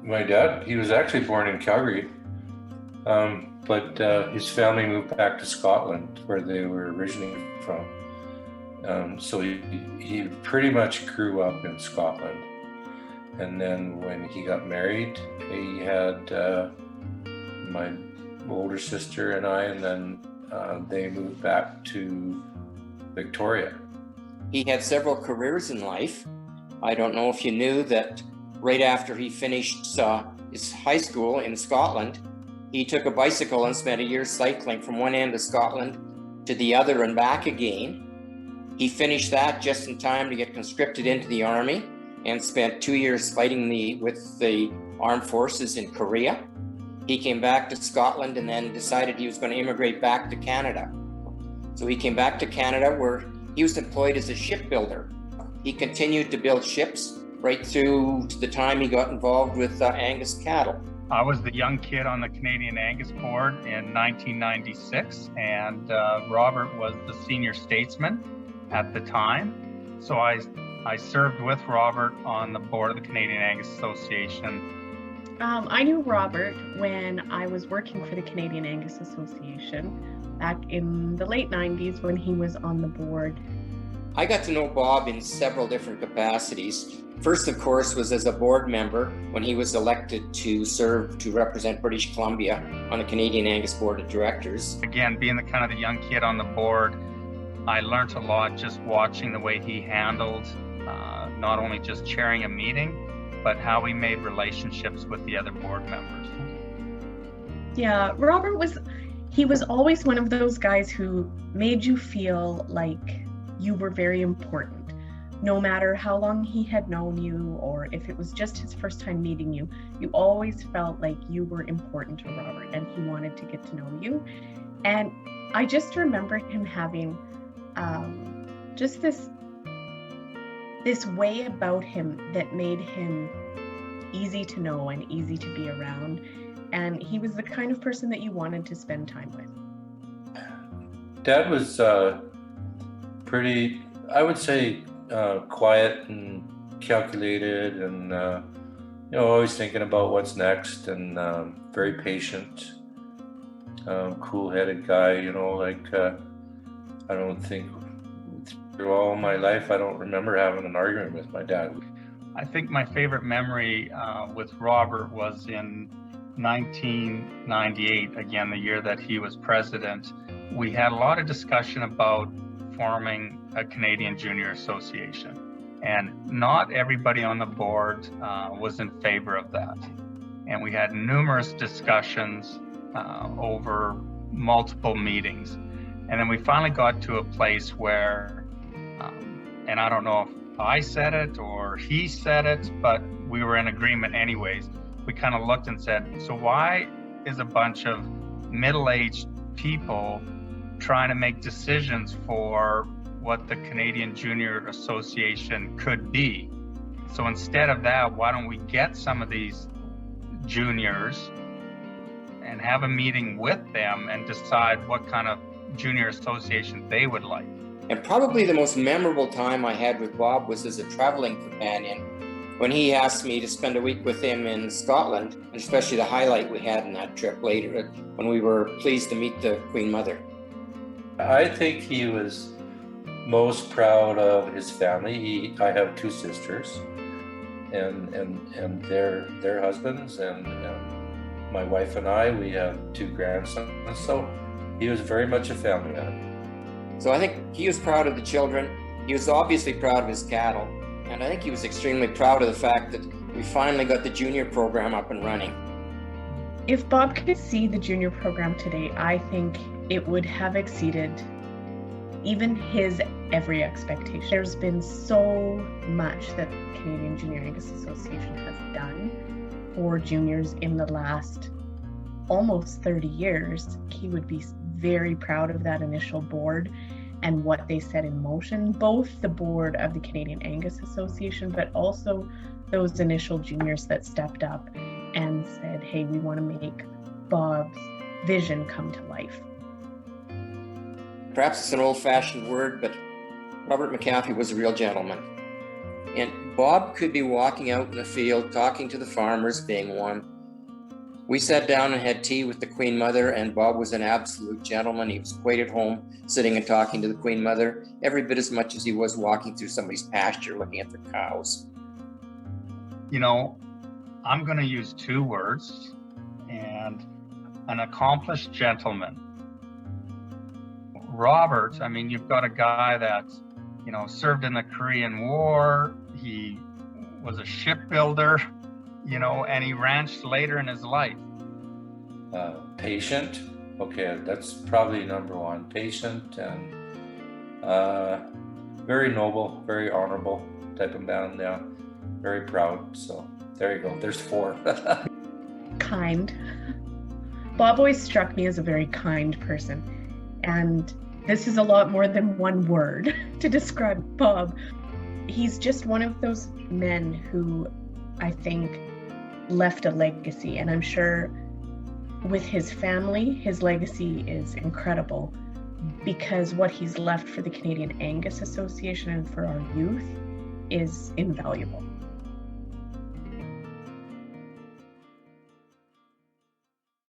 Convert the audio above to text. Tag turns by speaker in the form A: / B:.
A: my dad, he was actually born in Calgary, but his family moved back to Scotland, where they were originally from. So he pretty much grew up in Scotland. And then when he got married, he had my older sister and I, and then they moved back to Victoria.
B: He had several careers in life. I don't know if you knew that right after he finished his high school in Scotland, he took a bicycle and spent a year cycling from one end of Scotland to the other and back again. He finished that just in time to get conscripted into the army and spent 2 years fighting with the armed forces in Korea. He came back to Scotland and then decided he was going to immigrate back to Canada. So he came back to Canada, where he was employed as a shipbuilder. He continued to build ships right through to the time he got involved with Angus cattle.
C: I was the young kid on the Canadian Angus board in 1996, and Robert was the senior statesman at the time. So I served with Robert on the board of the Canadian Angus Association.
D: I knew Robert when I was working for the Canadian Angus Association back in the late 90s when he was on the board.
B: I got to know Bob in several different capacities. First, of course, was as a board member when he was elected to serve to represent British Columbia on the Canadian Angus Board of Directors.
C: Again, being the kind of the young kid on the board, I learned a lot just watching the way he handled not only just chairing a meeting, but how he made relationships with the other board members.
D: Yeah, Robert was always one of those guys who made you feel like you were very important. No matter how long he had known you, or if it was just his first time meeting you, you always felt like you were important to Robert and he wanted to get to know you. And I just remember him having just this way about him that made him easy to know and easy to be around. And he was the kind of person that you wanted to spend time with.
A: Dad was pretty, I would say, quiet and calculated, and always thinking about what's next, and very patient, cool-headed guy. I don't think through all my life I don't remember having an argument with my dad.
C: I think my favorite memory with Robert was in 1998, again, the year that he was president. We had a lot of discussion about forming a Canadian Junior Association, and not everybody on the board was in favor of that. And we had numerous discussions over multiple meetings. And then we finally got to a place where, and I don't know if I said it or he said it, but we were in agreement anyways. We kind of looked and said, so why is a bunch of middle-aged people trying to make decisions for what the Canadian Junior Association could be? So instead of that, why don't we get some of these juniors and have a meeting with them and decide what kind of junior association they would like?
B: And probably the most memorable time I had with Bob was as a traveling companion, when he asked me to spend a week with him in Scotland, and especially the highlight we had in that trip later, when we were pleased to meet the Queen Mother.
A: I think he was most proud of his family. I have two sisters, and their husbands, and my wife and I. We have two grandsons, so he was very much a family man.
B: So I think he was proud of the children. He was obviously proud of his cattle, and I think he was extremely proud of the fact that we finally got the junior program up and running.
D: If Bob could see the junior program today, I think it would have exceeded even his every expectation. There's been so much that the Canadian Junior Angus Association has done for juniors in the last almost 30 years. He would be very proud of that initial board and what they set in motion, both the board of the Canadian Angus Association, but also those initial juniors that stepped up and said, hey, we want to make Bob's vision come to life.
B: Perhaps it's an old-fashioned word, but Robert McHaffie was a real gentleman. And Bob could be walking out in the field, talking to the farmers, being one. We sat down and had tea with the Queen Mother, and Bob was an absolute gentleman. He was quite at home, sitting and talking to the Queen Mother, every bit as much as he was walking through somebody's pasture, looking at their cows.
C: You know, I'm going to use two words, and an accomplished gentleman. Robert, I mean, you've got a guy that's, you know, served in the Korean War. He was a shipbuilder, you know, and he ranched later in his life.
A: Patient. Okay, that's probably number one. Patient and very noble, very honorable type of man. Yeah, very proud. So there you go. There's 4.
D: Kind. Bob always struck me as a very kind person. And this is a lot more than one word to describe Bob. He's just one of those men who I think left a legacy. And I'm sure with his family, his legacy is incredible because what he's left for the Canadian Angus Association and for our youth is invaluable.